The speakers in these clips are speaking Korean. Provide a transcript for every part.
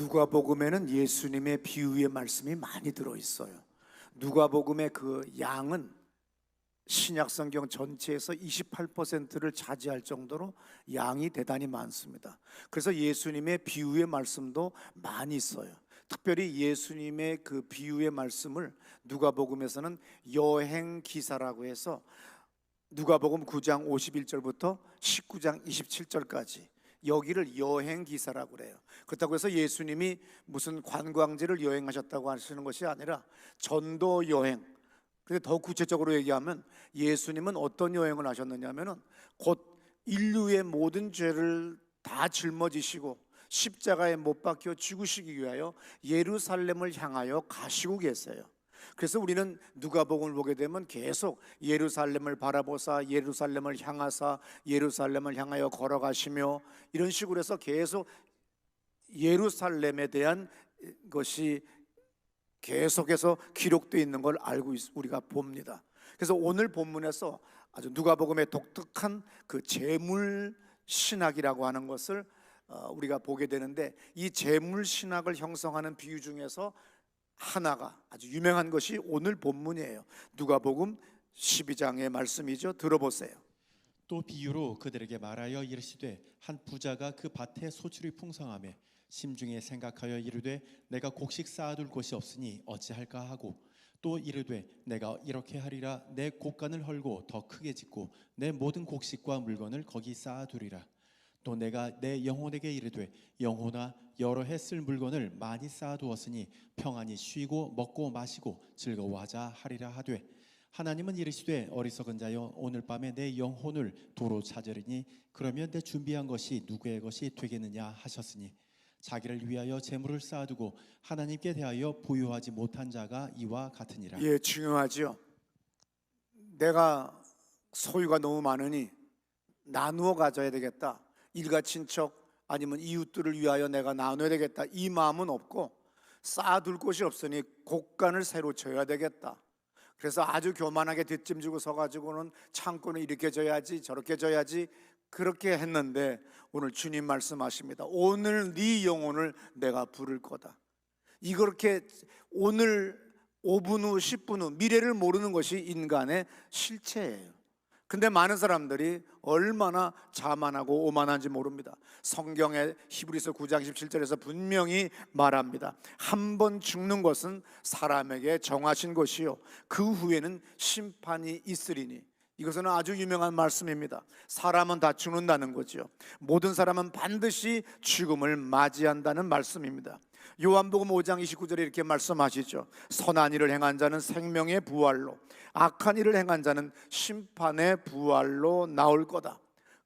누가복음에는 예수님의 비유의 말씀이 많이 들어있어요. 누가복음의 그 양은 신약성경 전체에서 28%를 차지할 정도로 양이 대단히 많습니다. 그래서 예수님의 비유의 말씀도 많이 있어요. 특별히 예수님의 그 비유의 말씀을 누가복음에서는 여행 기사라고 해서 누가복음 9장 51절부터 19장 27절까지 여기를 여행 기사라고 그래요. 그렇다고 해서 예수님이 무슨 관광지를 여행하셨다고 하시는 것이 아니라 전도 여행. 근데 더 구체적으로 얘기하면 예수님은 어떤 여행을 하셨느냐면은 곧 인류의 모든 죄를 다 짊어지시고 십자가에 못 박혀 죽으시기 위하여 예루살렘을 향하여 가시고 계세요. 그래서 우리는 누가복음을 보게 되면 계속 예루살렘을 바라보사 예루살렘을 향하사 예루살렘을 향하여 걸어가시며 이런 식으로 해서 계속 예루살렘에 대한 것이 계속해서 기록되어 있는 걸 알고 우리가 봅니다. 그래서 오늘 본문에서 아주 누가복음의 독특한 그 재물 신학이라고 하는 것을 우리가 보게 되는데, 이 재물 신학을 형성하는 비유 중에서 하나가 아주 유명한 것이 오늘 본문이에요. 누가복음 12장의 말씀이죠. 들어보세요. 또 비유로 그들에게 말하여 이르시되 한 부자가 그 밭에 소출이 풍성하며 심중에 생각하여 이르되 내가 곡식 쌓아둘 곳이 없으니 어찌할까 하고 또 이르되 내가 이렇게 하리라 내 곡간을 헐고 더 크게 짓고 내 모든 곡식과 물건을 거기 쌓아두리라. 또 내가 내 영혼에게 이르되 영혼아 여러 해 쓸 물건을 많이 쌓아두었으니 평안히 쉬고 먹고 마시고 즐거워하자 하리라 하되 하나님은 이르시되 어리석은 자여 오늘 밤에 내 영혼을 도로 찾으리니 그러면 내 준비한 것이 누구의 것이 되겠느냐 하셨으니 자기를 위하여 재물을 쌓아두고 하나님께 대하여 부유하지 못한 자가 이와 같으니라. 예, 중요하죠. 내가 소유가 너무 많으니 나누어 가져야 되겠다. 일가 친척 아니면 이웃들을 위하여 내가 나눠야 되겠다, 이 마음은 없고 쌓아둘 곳이 없으니 곡간을 새로 쳐야 되겠다. 그래서 아주 교만하게 뒷짐지고 서가지고는 창고는 이렇게 져야지 저렇게 져야지 그렇게 했는데, 오늘 주님 말씀하십니다. 오늘 네 영혼을 내가 부를 거다. 이렇게 오늘 5분 후 10분 후 미래를 모르는 것이 인간의 실체예요. 근데 많은 사람들이 얼마나 자만하고 오만한지 모릅니다. 성경의 히브리서 9장 17절에서 분명히 말합니다. 한 번 죽는 것은 사람에게 정하신 것이요 그 후에는 심판이 있으리니. 이것은 아주 유명한 말씀입니다. 사람은 다 죽는다는 거죠. 모든 사람은 반드시 죽음을 맞이한다는 말씀입니다. 요한복음 5장 29절에 이렇게 말씀하시죠. 선한 일을 행한 자는 생명의 부활로, 악한 일을 행한 자는 심판의 부활로 나올 거다.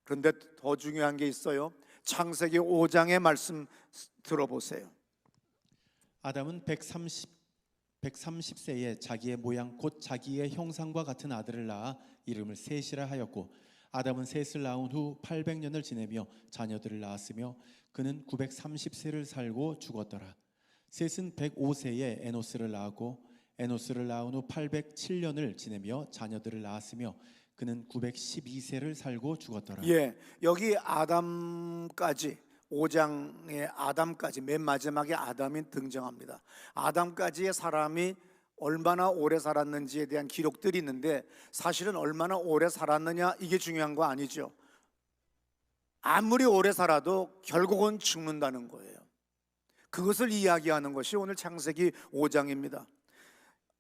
그런데 더 중요한 게 있어요. 창세기 5장의 말씀 들어보세요. 아담은 130세에 자기의 모양 곧 자기의 형상과 같은 아들을 낳아 이름을 셋이라 하였고 아담은 셋을 낳은 후 800년을 지내며 자녀들을 낳았으며 그는 930세를 살고 죽었더라. 셋은 105세에 에노스를 낳았고 에노스를 낳은 후 807년을 지내며 자녀들을 낳았으며 그는 912세를 살고 죽었더라. 예, 여기 아담까지 5장의 아담까지 맨 마지막에 아담이 등장합니다. 아담까지의 사람이 얼마나 오래 살았는지에 대한 기록들이 있는데, 사실은 얼마나 오래 살았느냐 이게 중요한 거 아니죠. 아무리 오래 살아도 결국은 죽는다는 거예요. 그것을 이야기하는 것이 오늘 창세기 5장입니다.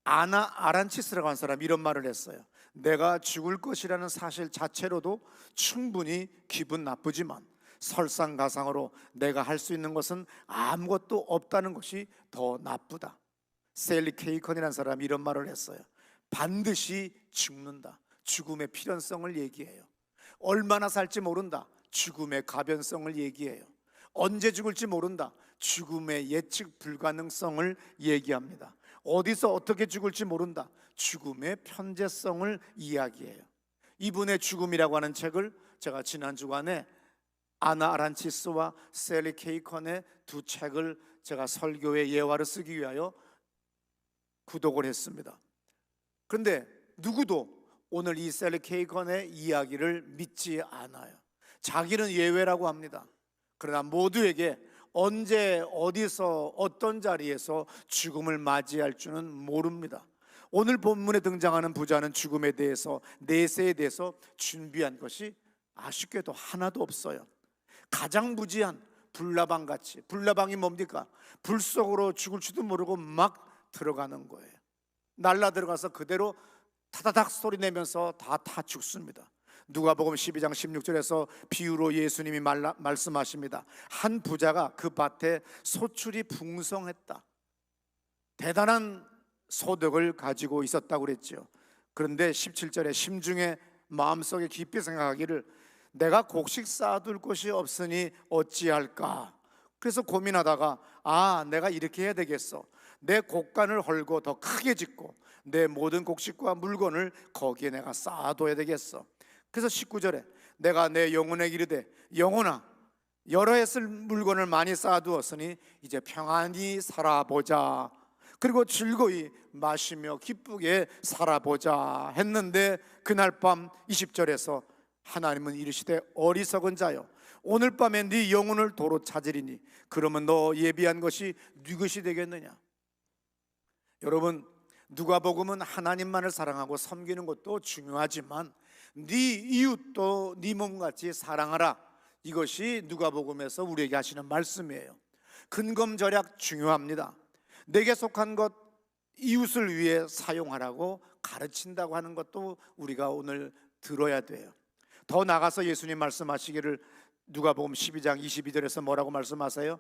아나 아란치스라고 한 사람이 이런 말을 했어요. 내가 죽을 것이라는 사실 자체로도 충분히 기분 나쁘지만 설상가상으로 내가 할 수 있는 것은 아무것도 없다는 것이 더 나쁘다. 셀리 케이컨이라는 사람이 이런 말을 했어요. 반드시 죽는다. 죽음의 필연성을 얘기해요. 얼마나 살지 모른다. 죽음의 가변성을 얘기해요. 언제 죽을지 모른다. 죽음의 예측 불가능성을 얘기합니다. 어디서 어떻게 죽을지 모른다. 죽음의 편재성을 이야기해요. 이분의 죽음이라고 하는 책을 제가 지난 주간에 아나 아란치스와 셀리 케이컨의 두 책을 제가 설교의 예화를 쓰기 위하여 구독을 했습니다. 그런데 누구도 오늘 이 셀리 케이컨의 이야기를 믿지 않아요. 자기는 예외라고 합니다. 그러나 모두에게 언제 어디서 어떤 자리에서 죽음을 맞이할 줄은 모릅니다. 오늘 본문에 등장하는 부자는 죽음에 대해서, 내세에 대해서 준비한 것이 아쉽게도 하나도 없어요. 가장 무지한 불나방 같이, 불나방이 뭡니까? 불 속으로 죽을지도 모르고 막 들어가는 거예요. 날라 들어가서 그대로 타다닥 소리 내면서 다 죽습니다. 누가복음 12장 16절에서 비유로 예수님이 말씀하십니다. 한 부자가 그 밭에 소출이 풍성했다. 대단한 소득을 가지고 있었다고 그랬죠. 그런데 17절에 심중에 마음속에 깊이 생각하기를 내가 곡식 쌓아둘 곳이 없으니 어찌할까. 그래서 고민하다가 내가 이렇게 해야 되겠어. 내 곡간을 헐고 더 크게 짓고 내 모든 곡식과 물건을 거기에 내가 쌓아둬야 되겠어. 그래서 19절에 내가 내 영혼에게 이르되 영혼아 여러 해 쓸 물건을 많이 쌓아두었으니 이제 평안히 살아보자. 그리고 즐거이 마시며 기쁘게 살아보자 했는데 그날 밤 20절에서 하나님은 이르시되 어리석은 자여 오늘 밤에 네 영혼을 도로 찾으리니 그러면 너 예비한 것이 네 것이 되겠느냐. 여러분, 누가복음은 하나님만을 사랑하고 섬기는 것도 중요하지만 네 이웃도 네 몸같이 사랑하라. 이것이 누가복음에서 우리에게 하시는 말씀이에요. 근검절약 중요합니다. 내게 속한 것 이웃을 위해 사용하라고 가르친다고 하는 것도 우리가 오늘 들어야 돼요. 더 나가서 예수님 말씀하시기를 누가복음 12장 22절에서 뭐라고 말씀하세요?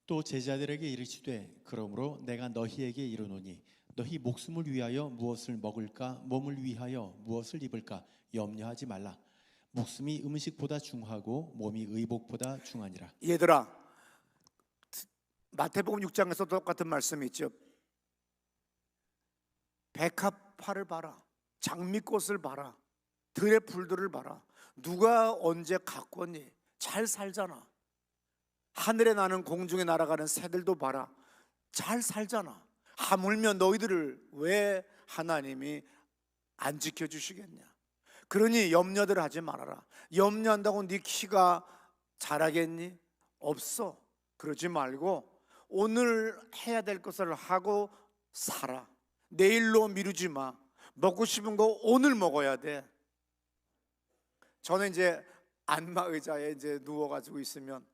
또 제자들에게 이르시되 그러므로 내가 너희에게 이르노니 너희 목숨을 위하여 무엇을 먹을까 몸을 위하여 무엇을 입을까 염려하지 말라. 목숨이 음식보다 중하고 몸이 의복보다 중하니라. 얘들아, 마태복음 6장에서 똑같은 말씀이 있죠. 백합화를 봐라, 장미꽃을 봐라, 들의 풀들을 봐라. 누가 언제 가꿨니? 잘 살잖아. 하늘에 나는 공중에 날아가는 새들도 봐라, 잘 살잖아. 하물며 너희들을 왜 하나님이 안 지켜주시겠냐. 그러니 염려들 하지 말아라. 염려한다고 네 키가 자라겠니? 없어. 그러지 말고 오늘 해야 될 것을 하고 살아. 내일로 미루지 마. 먹고 싶은 거 오늘 먹어야 돼. 저는 이제 안마 의자에 이제 누워가지고 있으면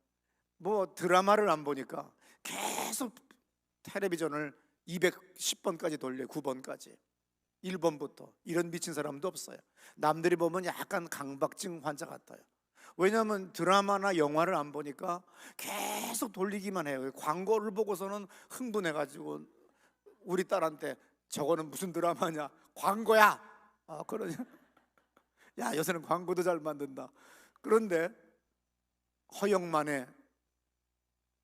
뭐 드라마를 안 보니까 계속 텔레비전을 210번까지 돌려. 9번까지 1번부터. 이런 미친 사람도 없어요. 남들이 보면 약간 강박증 환자 같아요. 왜냐하면 드라마나 영화를 안 보니까 계속 돌리기만 해요. 광고를 보고서는 흥분해가지고 우리 딸한테 저거는 무슨 드라마냐, 광고야. 그러냐. 야, 요새는 광고도 잘 만든다. 그런데 허영만의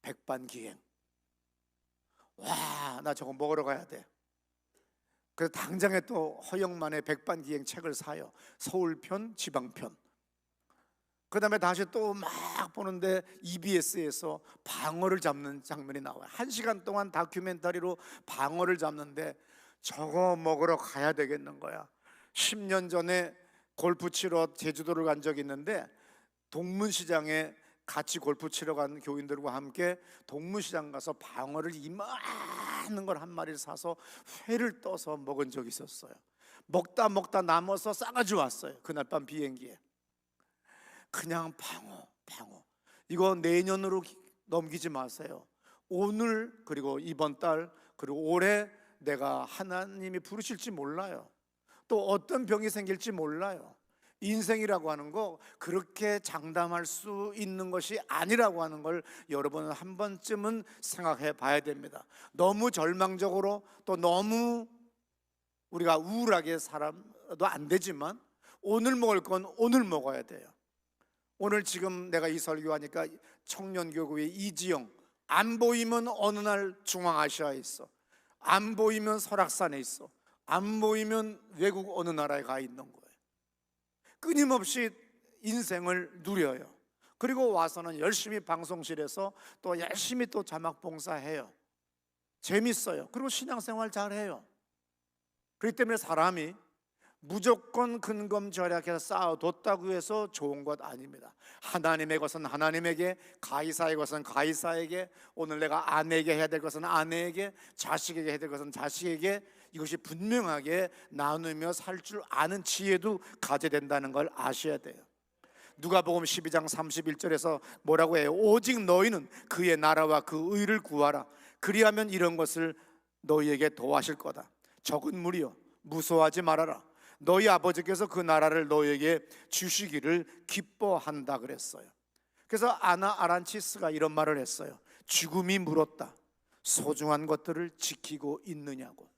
백반기행, 와, 나 저거 먹으러 가야 돼. 그래서 당장에 또 허영만의 백반기행 책을 사요. 서울편, 지방편. 그 다음에 다시 또 막 보는데 EBS에서 방어를 잡는 장면이 나와요. 1시간 동안 다큐멘터리로 방어를 잡는데 저거 먹으러 가야 되겠는 거야. 10년 전에 골프 치러 제주도를 간 적이 있는데 동문시장에 같이 골프 치러 간 교인들과 함께 동문시장 가서 방어를 이만한 걸 한 마리를 사서 회를 떠서 먹은 적이 있었어요. 먹다 남아서 싸가지고 왔어요. 그날 밤 비행기에. 그냥 방어. 이거 내년으로 넘기지 마세요. 오늘 그리고 이번 달 그리고 올해 내가 하나님이 부르실지 몰라요. 또 어떤 병이 생길지 몰라요. 인생이라고 하는 거 그렇게 장담할 수 있는 것이 아니라고 하는 걸 여러분은 한 번쯤은 생각해 봐야 됩니다. 너무 절망적으로 또 너무 우리가 우울하게 살아도 안 되지만 오늘 먹을 건 오늘 먹어야 돼요. 오늘 지금 내가 이 설교하니까 청년교구의 이지영, 안 보이면 어느 날 중앙아시아에 있어, 안 보이면 설악산에 있어, 안 보이면 외국 어느 나라에 가 있는 거예요. 끊임없이 인생을 누려요. 그리고 와서는 열심히 방송실에서 또 열심히 또 자막 봉사해요. 재밌어요. 그리고 신앙생활 잘해요. 그렇기 때문에 사람이 무조건 근검절약해서 쌓아뒀다고 해서 좋은 것 아닙니다. 하나님의 것은 하나님에게, 가이사의 것은 가이사에게, 오늘 내가 아내에게 해야 될 것은 아내에게, 자식에게 해야 될 것은 자식에게, 이것이 분명하게 나누며 살 줄 아는 지혜도 가져야 된다는 걸 아셔야 돼요. 누가복음 12장 31절에서 뭐라고 해요? 오직 너희는 그의 나라와 그 의를 구하라. 그리하면 이런 것을 너희에게 더하실 거다. 적은 무리여, 무서워하지 말아라. 너희 아버지께서 그 나라를 너희에게 주시기를 기뻐한다 그랬어요. 그래서 아나 아란치스가 이런 말을 했어요. 죽음이 물었다. 소중한 것들을 지키고 있느냐고.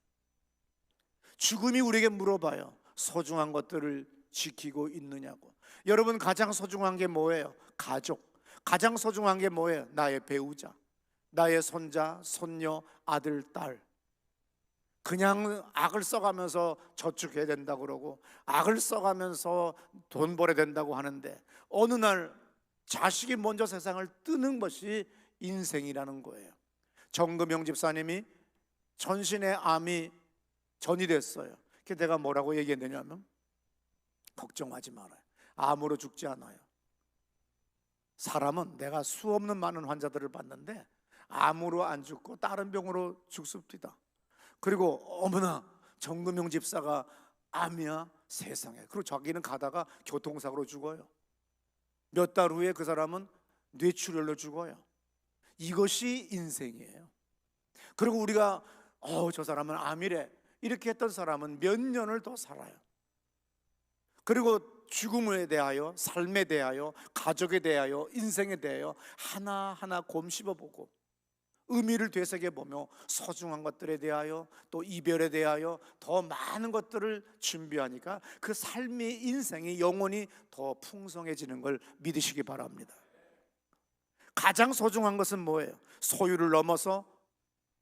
죽음이 우리에게 물어봐요. 소중한 것들을 지키고 있느냐고. 여러분, 가장 소중한 게 뭐예요? 가족. 가장 소중한 게 뭐예요? 나의 배우자, 나의 손자, 손녀, 아들, 딸. 그냥 악을 써가면서 저축해야 된다고 그러고 악을 써가면서 돈 벌어야 된다고 하는데, 어느 날 자식이 먼저 세상을 뜨는 것이 인생이라는 거예요. 정금영 집사님이 전신에 암이 전이 됐어요. 그래서 내가 뭐라고 얘기했느냐면, 걱정하지 말아요. 암으로 죽지 않아요. 사람은, 내가 수없는 많은 환자들을 봤는데 암으로 안 죽고 다른 병으로 죽습니다. 그리고 어머나, 정금영 집사가 암이야? 세상에. 그리고 자기는 가다가 교통사고로 죽어요. 몇 달 후에 그 사람은 뇌출혈로 죽어요. 이것이 인생이에요. 그리고 우리가 저 사람은 암이래, 이렇게 했던 사람은 몇 년을 더 살아요. 그리고 죽음에 대하여, 삶에 대하여, 가족에 대하여, 인생에 대하여 하나하나 곰씹어보고 의미를 되새겨보며 소중한 것들에 대하여, 또 이별에 대하여 더 많은 것들을 준비하니까 그 삶의 인생이 영원히 더 풍성해지는 걸 믿으시기 바랍니다. 가장 소중한 것은 뭐예요? 소유를 넘어서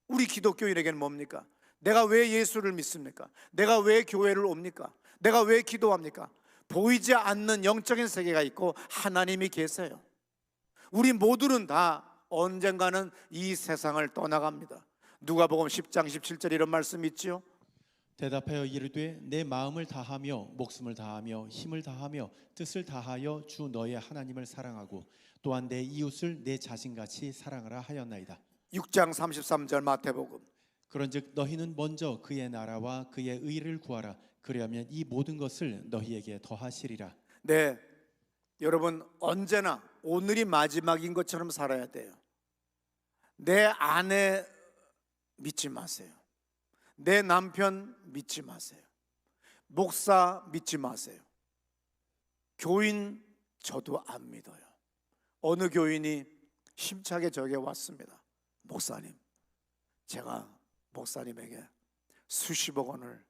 우리 기독교인에게는 뭡니까? 내가 왜 예수를 믿습니까? 내가 왜 교회를 옵니까? 내가 왜 기도합니까? 보이지 않는 영적인 세계가 있고 하나님이 계세요. 우리 모두는 다 언젠가는 이 세상을 떠나갑니다. 누가복음 10장 17절 이런 말씀 있지요. 대답하여 이르되 내 마음을 다하며 목숨을 다하며 힘을 다하며 뜻을 다하여 주 너의 하나님을 사랑하고 또한 내 이웃을 내 자신같이 사랑하라 하였나이다. 6장 33절 마태복음. 그런즉 너희는 먼저 그의 나라와 그의 의를 구하라. 그리하면 이 모든 것을 너희에게 더하시리라. 네, 여러분, 언제나 오늘이 마지막인 것처럼 살아야 돼요. 내 아내 믿지 마세요. 내 남편 믿지 마세요. 목사 믿지 마세요. 교인 저도 안 믿어요. 어느 교인이 힘차게 저에게 왔습니다. 목사님, 제가 목사님에게 수십억 원을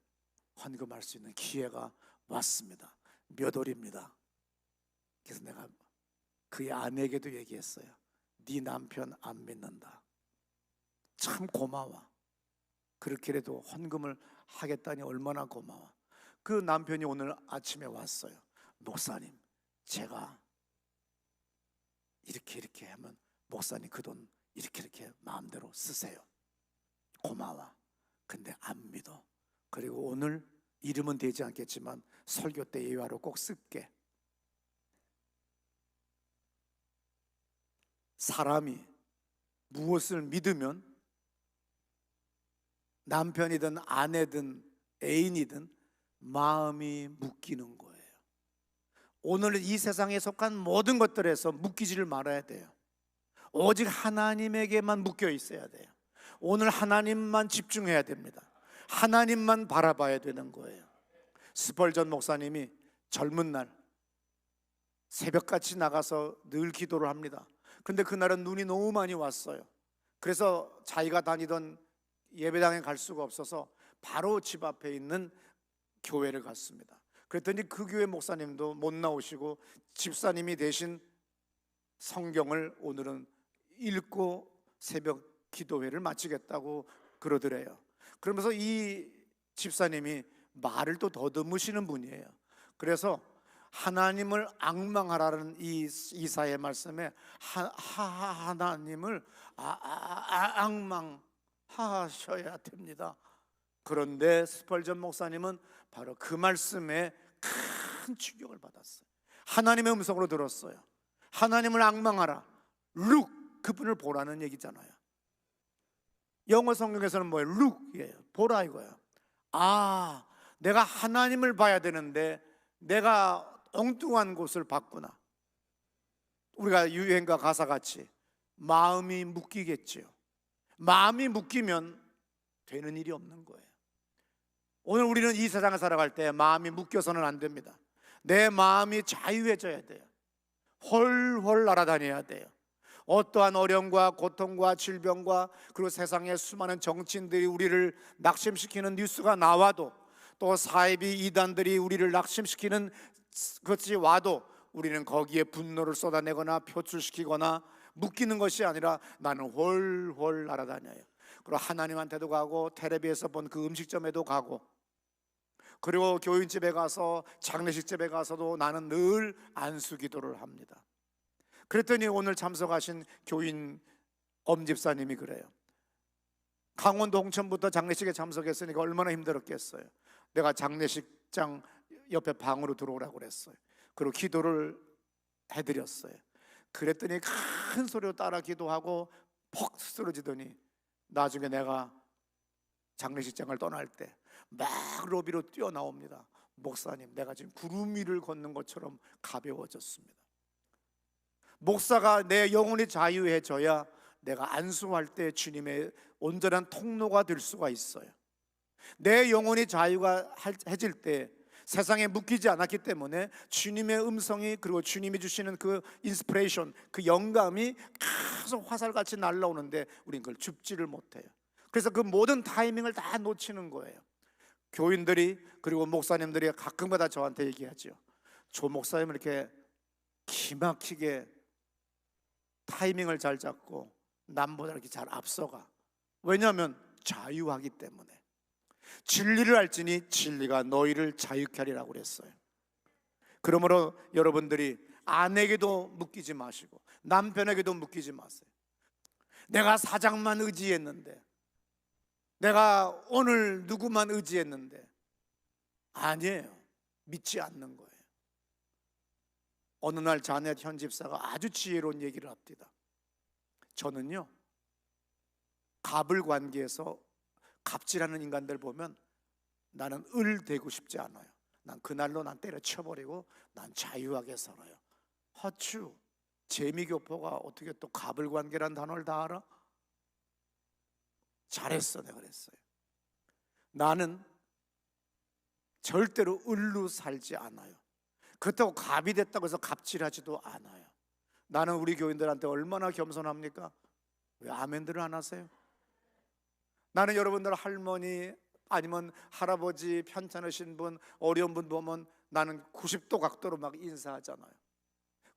헌금할 수 있는 기회가 왔습니다. 몇 월입니다. 그래서 내가 그의 아내에게도 얘기했어요. 네 남편 안 믿는다. 참 고마워. 그렇게라도 헌금을 하겠다니 얼마나 고마워. 그 남편이 오늘 아침에 왔어요. 목사님, 제가 이렇게 하면 목사님 그 돈 이렇게 마음대로 쓰세요. 고마워. 근데 안 믿어. 그리고 오늘 이름은 되지 않겠지만 설교 때 예화로 꼭 쓸게. 사람이 무엇을 믿으면 남편이든 아내든 애인이든 마음이 묶이는 거예요. 오늘 이 세상에 속한 모든 것들에서 묶이지를 말아야 돼요. 오직 하나님에게만 묶여 있어야 돼요. 오늘 하나님만 집중해야 됩니다. 하나님만 바라봐야 되는 거예요. 스펄전 목사님이 젊은 날 새벽같이 나가서 늘 기도를 합니다. 근데 그날은 눈이 너무 많이 왔어요. 그래서 자기가 다니던 예배당에 갈 수가 없어서 바로 집 앞에 있는 교회를 갔습니다. 그랬더니 그 교회 목사님도 못 나오시고 집사님이 대신 성경을 오늘은 읽고 새벽 기도회를 마치겠다고 그러더래요. 그러면서 이 집사님이 말을 또 더듬으시는 분이에요. 그래서 하나님을 앙망하라는 이 이사의 말씀에 하나님을 앙망하셔야 됩니다. 그런데 스펄전 목사님은 바로 그 말씀에 큰 충격을 받았어요. 하나님의 음성으로 들었어요. 하나님을 앙망하라. Look, 그분을 보라는 얘기잖아요. 영어 성경에서는 뭐예요? Look이에요. 보라 이거예요. 아, 내가 하나님을 봐야 되는데 내가 엉뚱한 곳을 봤구나. 우리가 유행가 가사같이 마음이 묶이겠지요. 마음이 묶이면 되는 일이 없는 거예요. 오늘 우리는 이 세상을 살아갈 때 마음이 묶여서는 안 됩니다. 내 마음이 자유해져야 돼요. 헐헐 날아다녀야 돼요. 어떠한 어려움과 고통과 질병과 그리고 세상의 수많은 정치인들이 우리를 낙심시키는 뉴스가 나와도, 또 사이비 이단들이 우리를 낙심시키는 것이 와도 우리는 거기에 분노를 쏟아내거나 표출시키거나 묶이는 것이 아니라 나는 홀홀 날아다녀요. 그리고 하나님한테도 가고 텔레비에서 본 그 음식점에도 가고, 그리고 교인집에 가서 장례식집에 가서도 나는 늘 안수기도를 합니다. 그랬더니 오늘 참석하신 교인 엄집사님이 그래요. 강원도 홍천부터 장례식에 참석했으니까 얼마나 힘들었겠어요. 내가 장례식장 옆에 방으로 들어오라고 그랬어요. 그리고 기도를 해드렸어요. 그랬더니 큰 소리로 따라 기도하고 퍽 쓰러지더니 나중에 내가 장례식장을 떠날 때 막 로비로 뛰어나옵니다. 목사님, 내가 지금 구름 위를 걷는 것처럼 가벼워졌습니다. 목사가 내 영혼이 자유해져야 내가 안수할 때 주님의 온전한 통로가 될 수가 있어요. 내 영혼이 자유가 해질 때 세상에 묶이지 않았기 때문에 주님의 음성이, 그리고 주님이 주시는 그 인스피레이션, 그 영감이 계속 화살같이 날라오는데 우리는 그걸 줍지를 못해요. 그래서 그 모든 타이밍을 다 놓치는 거예요. 교인들이 그리고 목사님들이 가끔가다 저한테 얘기하죠. 조 목사님 이렇게 기막히게 타이밍을 잘 잡고 남보다 이렇게 잘 앞서가. 왜냐하면 자유하기 때문에. 진리를 알지니 진리가 너희를 자유케 하리라고 그랬어요. 그러므로 여러분들이 아내에게도 묶이지 마시고 남편에게도 묶이지 마세요. 내가 사장만 의지했는데, 내가 오늘 누구만 의지했는데, 아니에요. 믿지 않는 거예요. 어느 날 자넷 현 집사가 아주 지혜로운 얘기를 합니다. 저는요, 갑을 관계에서 갑질하는 인간들 보면 나는 을 되고 싶지 않아요. 난 그날로 난 때려쳐버리고 난 자유하게 살아요. 허추, 재미교포가 어떻게 또 갑을 관계란 단어를 다 알아? 잘했어, 내가 그랬어요. 나는 절대로 을로 살지 않아요. 그렇다고 갑이 됐다고 해서 갑질하지도 않아요. 나는 우리 교인들한테 얼마나 겸손합니까? 왜 아멘들을 안 하세요? 나는 여러분들 할머니 아니면 할아버지 편찮으신 분, 어려운 분 보면 나는 90도 각도로 막 인사하잖아요.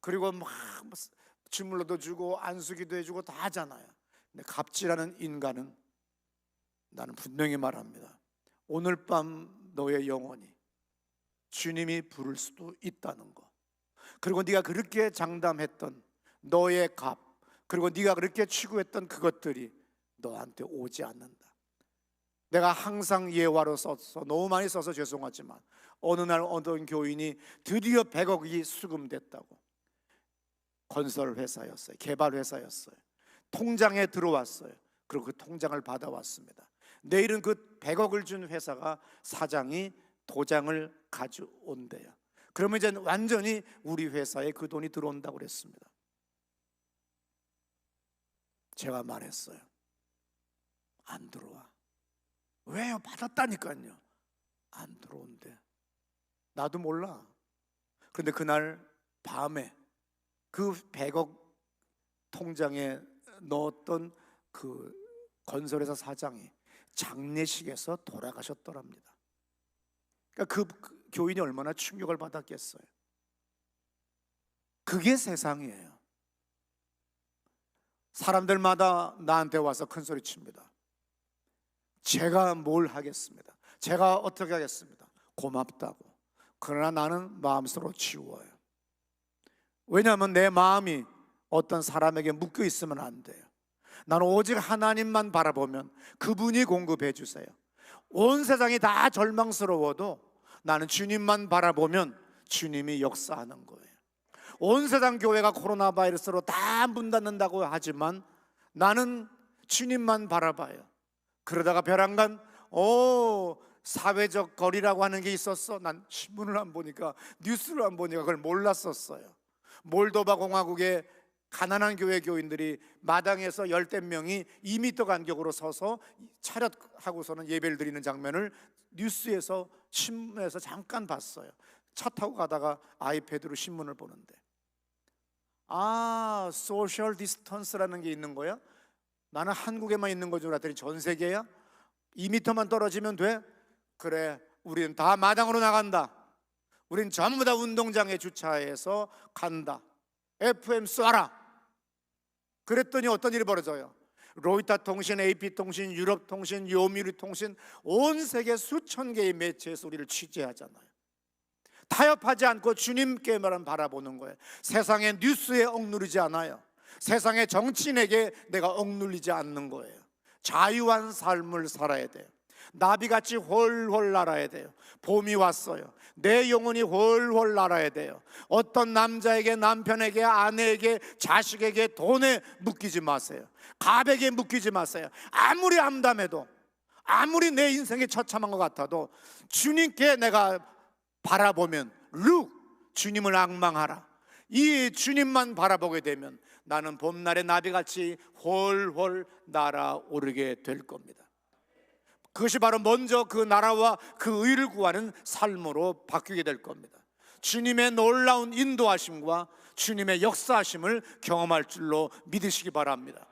그리고 막 주물러도 주고 안수기도 해주고 다 하잖아요. 근데 갑질하는 인간은 나는 분명히 말합니다. 오늘 밤 너의 영혼이 주님이 부를 수도 있다는 거, 그리고 네가 그렇게 장담했던 너의 갑, 그리고 네가 그렇게 추구했던 그것들이 너한테 오지 않는다. 내가 항상 예화로 써서 너무 많이 써서 죄송하지만 어느 날 어떤 교인이 드디어 100억이 수금됐다고. 건설 회사였어요. 개발 회사였어요. 통장에 들어왔어요. 그리고 그 통장을 받아왔습니다. 내일은 그 100억을 준 회사가 사장이 도장을 가져온대요. 그러면 이제 완전히 우리 회사에 그 돈이 들어온다고 그랬습니다. 제가 말했어요. 안 들어와. 왜요? 받았다니까요. 안 들어온대. 나도 몰라. 그런데 그날 밤에 그 100억 통장에 넣었던 그 건설회사 사장이 장례식에서 돌아가셨더랍니다. 그러니까 그 교인이 얼마나 충격을 받았겠어요. 그게 세상이에요. 사람들마다 나한테 와서 큰 소리 칩니다. 제가 뭘 하겠습니다. 제가 어떻게 하겠습니다. 고맙다고. 그러나 나는 마음속으로 지워요. 왜냐하면 내 마음이 어떤 사람에게 묶여 있으면 안 돼요. 나는 오직 하나님만 바라보면 그분이 공급해 주세요. 온 세상이 다 절망스러워도 나는 주님만 바라보면 주님이 역사하는 거예요. 온 세상 교회가 코로나 바이러스로 다 문 닫는다고 하지만 나는 주님만 바라봐요. 그러다가 벼랑간 사회적 거리라고 하는 게 있었어. 난 신문을 안 보니까, 뉴스를 안 보니까 그걸 몰랐었어요. 몰도바 공화국의 가난한 교회 교인들이 마당에서 열댓 명이 2m 간격으로 서서 차렷하고서는 예배를 드리는 장면을 뉴스에서, 신문에서 잠깐 봤어요. 차 타고 가다가 아이패드로 신문을 보는데, 소셜 디스턴스라는 게 있는 거야? 나는 한국에만 있는 거 줄 알았더니 전 세계야? 2m만 떨어지면 돼? 그래, 우리는 다 마당으로 나간다. 우린 전부 다 운동장에 주차해서 간다. FM 쏴라. 그랬더니 어떤 일이 벌어져요? 로이터 통신, AP 통신, 유럽 통신, 요미르 통신, 온 세계 수천 개의 매체에서 우리를 취재하잖아요. 타협하지 않고 주님께만 바라보는 거예요. 세상의 뉴스에 억누르지 않아요. 세상의 정치인에게 내가 억눌리지 않는 거예요. 자유한 삶을 살아야 돼요. 나비같이 훨훨 날아야 돼요. 봄이 왔어요. 내 영혼이 훨훨 날아야 돼요. 어떤 남자에게, 남편에게, 아내에게, 자식에게, 돈에 묶이지 마세요. 갑에게 묶이지 마세요. 아무리 암담해도, 아무리 내 인생이 처참한 것 같아도 주님께 내가 바라보면, 주님을 앙망하라. 이 주님만 바라보게 되면 나는 봄날의 나비같이 훨훨 날아오르게 될 겁니다. 그것이 바로 먼저 그 나라와 그 의를 구하는 삶으로 바뀌게 될 겁니다. 주님의 놀라운 인도하심과 주님의 역사하심을 경험할 줄로 믿으시기 바랍니다.